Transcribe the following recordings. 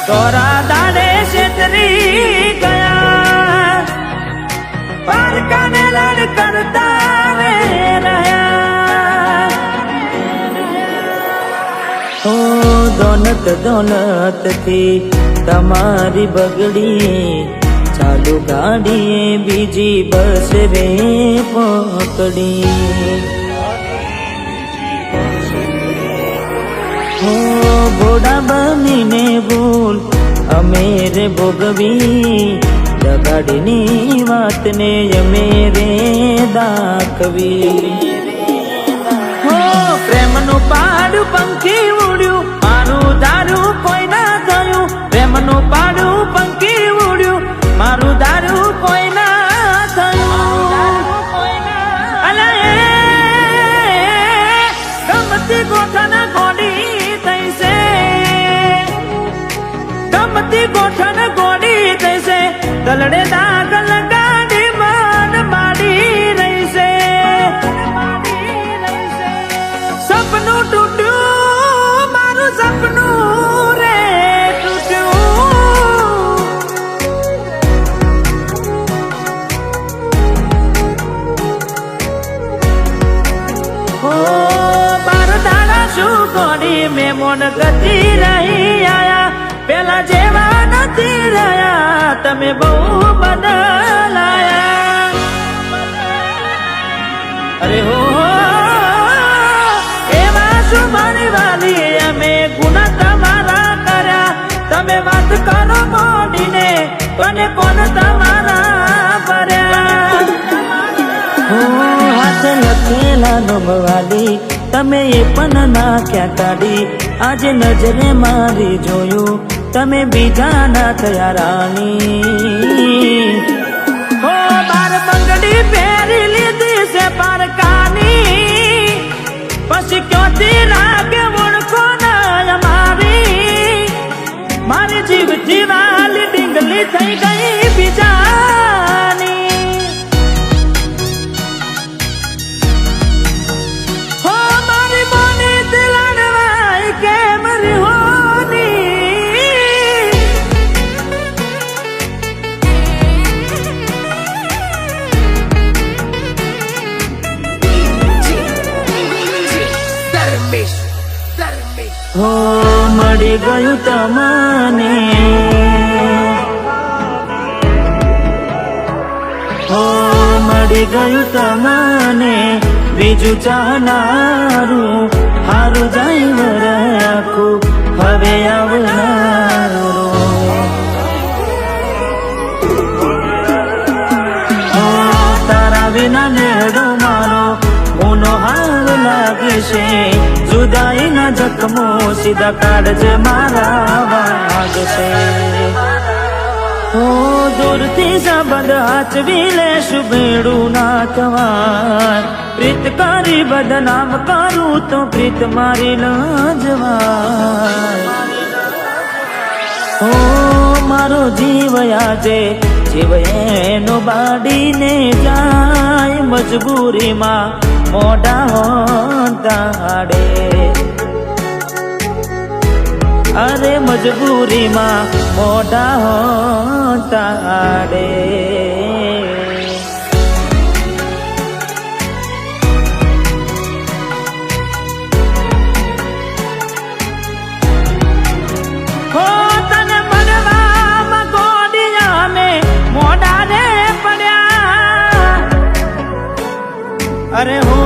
દોરા દાડે છેતરી ગયા, પારકાને લડ કરતા રે રહ્યા. ઓ દોલત દોલત થી તમારી બગડી, ચાલુ ગાડીએ બીજી બસ રે પકડી. હો બોડા બનીને ભૂલ અમે રે ભોગવી, દગાડીની વાતને અમે રે દાખવી. હો પ્રેમનું પાડું પંખી ઉડ્યું, મારું દારૂ કોઈ ના થયું. પ્રેમનું પાડું પંખી ઉડ્યું, મારું દારૂ કોઈ ના થયું. અલા એ ગમતી ગોઠાના ગોડી ગોઠણ ગોડી થશે, દલડે દાગ લગાડી મન માડી રહીશે. સપનું તૂટ્યું, મારું સપનું રે તૂટ્યું. ઓ બાર દાડા શું ગોડી મેં મોન ગતિ રહી આયા, પેલા જેવા નથી રહ્યા તમે બહુ બદલાયા. અરે હો એવા શું મારી વાલી અમે ગુના તમારા કર્યા. તમે વાત કરો મોડીને અને કોણ તમારા ભર્યા. હો હાથ લખેલા નમવાલી તમે એ પણ નાખ્યા કાઢી. આજે નજરે મારી જોયું તમે બીજા ના થયા રાણી. હો બાર બંગડી પહેરી લીધી છે પારકાની, પછી ક્યોથી લાગે ઓળખો ના અમારી. મારી જીવથી વાલી ડીંગલી થઈ ગઈ બીજાની. હો મારી મોની દિલડવાઈ કેમ રિહોની. હો મળી ગયું તમને, હો મળી ગયું તમને બીજું ચાહનારું. હારું જાય રાખું હવે આવનારું. હો તારા વિના નેડો મારો ઊનો હાલ લાગે છે. જુદાઈના જખમો સીધા કાઢજે મારા વાગશે. હો દૂરથી સંબંધ હાચવી લેશું ભેડું ના થવા. પ્રીત કરી બદનામ કરું તો પ્રીત મારી ન જવાય. હો મારો જીવ આજે જીવ એનો બાડીને જાય. મજબૂરીમાં મોઢા હોતાડે, અરે મજબૂરીમાં મોઢા હોતાડે. હો તને મળવામાં ગોડિયા મેં મોઢા રે પડ્યા. અરે હો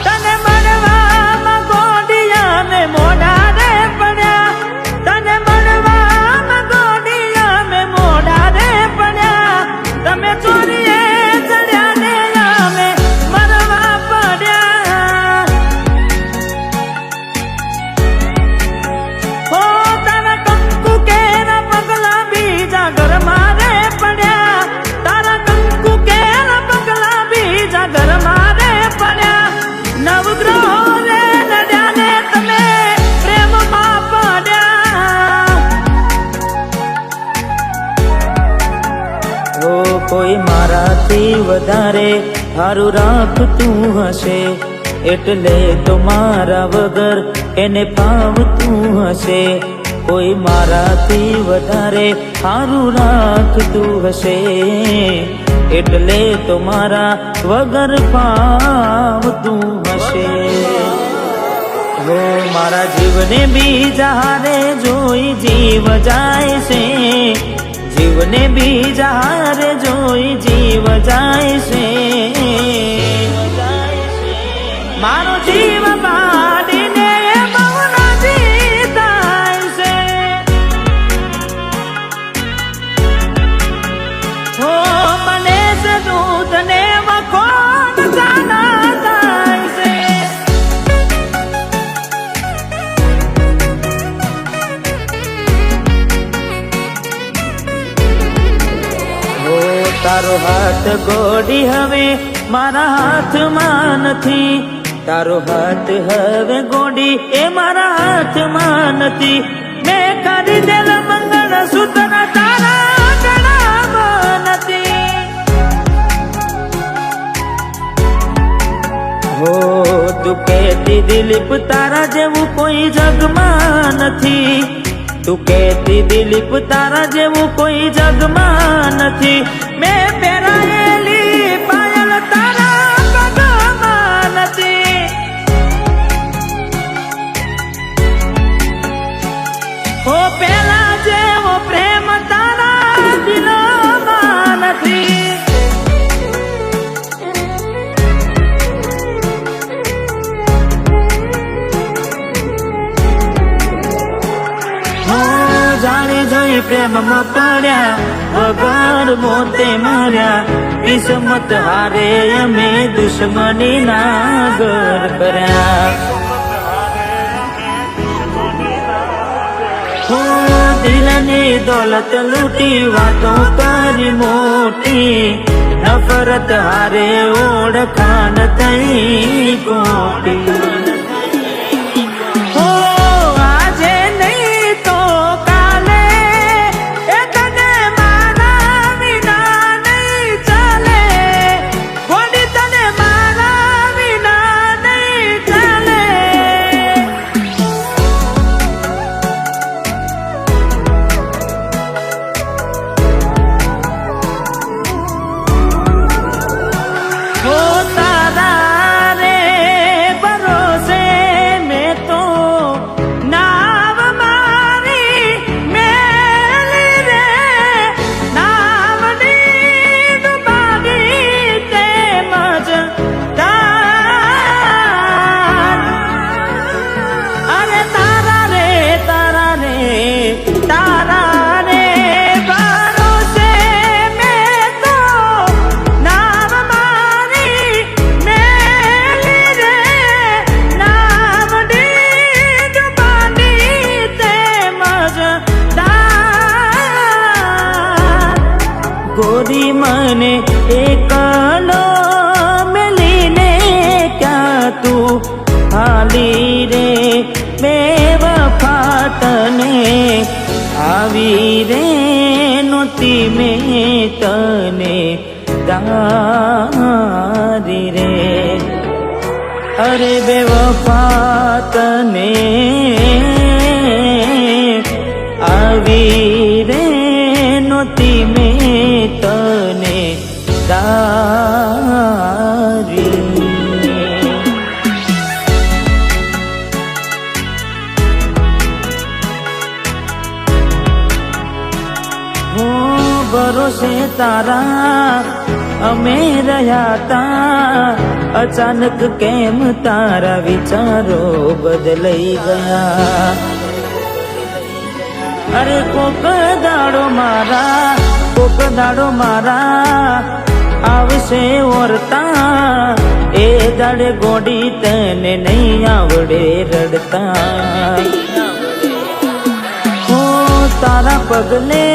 તને મળવામાં ગોડિયા મેં મોઢા રે પડ્યા. તને મળવામાં ગોડિયા મેં મોઢા રે પડ્યા. તમે ચોરીએ ચડ્યા ને અમે મરવા પડ્યા. હારું રાખતું હશે, એટલે તો મારા વગર એને ફાવતું હશે. કોઈ મારાથી વધારે હારું રાખતું હશે, એટલે તો મારા વગર ફાવતું હશે. હો મારા જીવને બીજા હારે જોઈ જીવ જાય છે, જીવને બીજા હારે જોઈ જીવ જાય છે. મારો જીવ બાળીને બહુ નજીક થાય છે. હો મને છે દૂધ ને મખોન જાના થાય છે. હો તારો હાથ ગોડી હવે મારા હાથમાં નથી, તારો હાથ હવે ગોડી એ મારા હાથમાં નથી. મેં ખરીદેલ મંગળસૂત્ર તારા ગળામાં નથી. હો તું કહેતી દિલીપ તારા જેવું કોઈ જગમાં નથી, તું કહેતી દિલીપ તારા જેવું કોઈ જગમાં નથી. મેં પહેરાયેલી પાયલ તારા પગમાં નથી. હો પેલા જેવો પ્રેમ તારા દિલમાં નથી. જાણી જોઈ પ્રેમમાં પડ્યા વગર મોતે મર્યા. કિસ્મત હારે અમે દુશ્મની ના ઘર કર્યા. હો દિલની દોલત લૂટી વાતો કરી મોટી, નફરત હારે ઓળખાણ થઈ ગોટી. ગોરી મને એકલો મેલીને ક્યાં તું હાલી રે. બેવફા તને આવી રે નહોતી મેં તને તારી રે. અરે બેવફા તને આવી રે નહોતી મેં તને તારી. હો ભરોસે તારા અમે રહ્યા તા, અચાનક કેમ તારા વિચારો બદલાઈ ગયા. અરે કોક દાડો મારા આવશે ઓરતા, એ દાડે ગોડી તને નહીં આવડે રડતા. હો તારા પગલે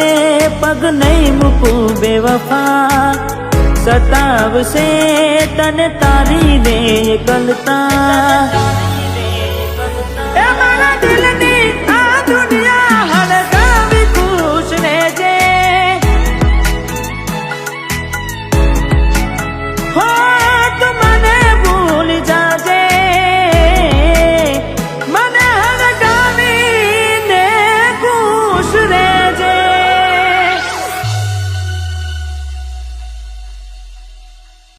પગ નહીં મૂકું બેવફા, સતાવશે તને તારી રે એકલતા.